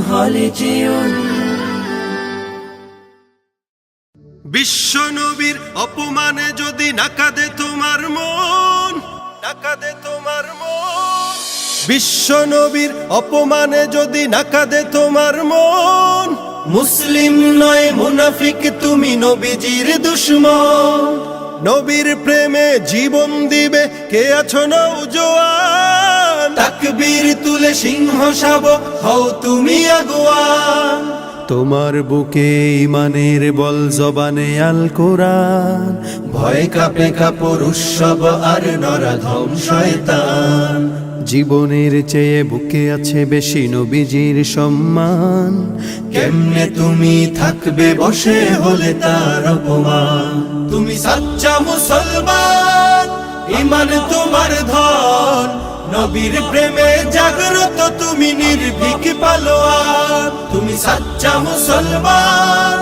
خالدون বিশ্ব নবীর অপমানে যদি না কাঁদে তোমার মন, না কাঁদে তোমার মন। বিশ্ব নবীর অপমানে যদি না কাঁদে তোমার মন, মুসলিম নয় মুনাফিক তুমি নবীজির দুশমন। নবীর প্রেমে জীবন দিবে কে আছো নওজোয়ান, তাকবীর তুলে সিংহ শাবক হও তুমি আগুয়ান। তোমার বুকে ইমানের বল জবানে আল কোরআন, ভয় কাঁপে কাপড় উৎসব আর নরাধম শয়তান। জীবনের চেয়ে বুকে আছে বেশি নবীজির সম্মান, কেমনে তুমি থাকবে বসে হলে তার অপমান। তুমি সাচ্চা মুসলমান, ইমান তোমার ধন, নবীর প্রেমে জাগ্রত তুমি নির্ভীক পালোয়ান। তুমি সাচ্চা মুসলমান,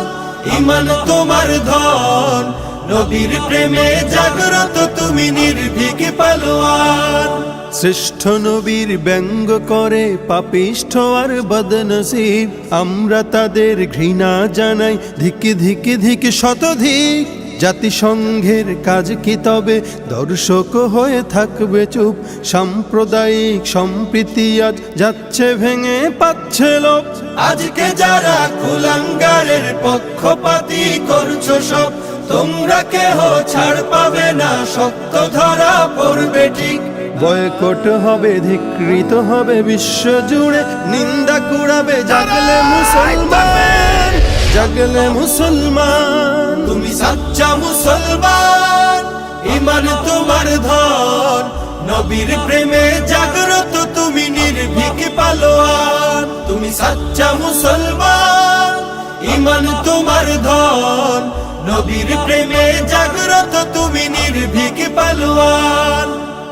ইমান তোমার ধন, নবীর প্রেমে জাগ্রত তুমি নির্ভীক পালোয়ান। শ্রেষ্ঠ নবীর ব্যঙ্গ করে পাপিষ্ঠ আর বদনসিব, আমরা তাদের ঘৃণা জানাই ধিকি ধিকি ধিকি শতধিক। জাতিসংঘের কাজ কি তবে দর্শক হয়ে থাকবে চুপ, সাম্প্রদায়িক সম্প্রীতি আজ যাচ্ছে ভেঙে পাচ্ছে লোক। আজকে যারা কুলাঙ্গারের পক্ষপাতী করছো সব, তোমরা কেহ ছাড় পাবে না, শক্ত ধরা পড়বে ঠিক। বয়কট হবে, ধিকৃত হবে বিশ্ব জুড়ে, নিন্দা কুড়াবে জাগলে মুসলমান, জাগলে মুসলমান। তুমি সাচ্চা মুসলমান, ইমান তোমার ধন, নবীর প্রেমে জাগ্রত তুমি নির্ভীক পালোয়ান। তুমি সাচ্চা মুসলমান, ইমান তোমার ধন, নবীর প্রেমে জাগ্রত তুমি নির্ভীক পালোয়ান।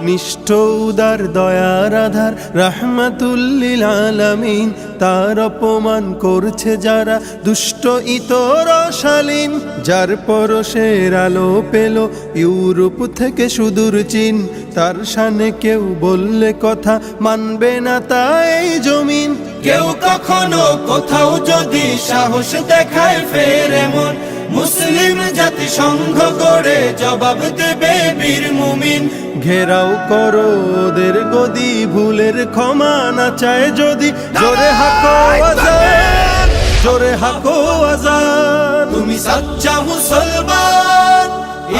নিষ্ঠ উদার দয়ার আধার রাহমাতুল লিল আলামিন, তার অপমান করছে যারা দুষ্ট ইতর শালীন। যার পরশের আলো পেল ইউরোপ থেকে সুদূর চীন, তার শানে কেউ বললে কথা মানবে না তাই জমিন। কেউ কখনো কোথাও যদি সাহস দেখায় ফের এমন, মুসলিম জাতি সংঘ গড়ে জবাব দেবে বীর মুমিন। ঘেরাও করো ওদের গদি, ভুলের ক্ষমা না চায় যদি, জোরে হাকো আজান, জোরে হাকো আজান। তুমি সাচ্চা মুসলমান,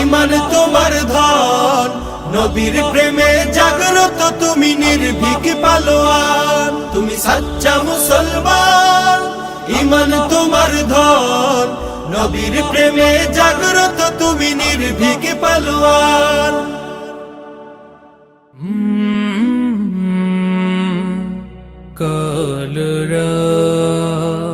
ইমান তোমার ধন, নবীর প্রেমে জাগ্রত তুমি নির্ভীক পালোয়ান। তুমি সাচ্চা মুসলমান, ইমান তোমার ধন, নবীর প্রেমে জাগ্রত তুমি নির্ভীক পালোয়ান। কাল রাত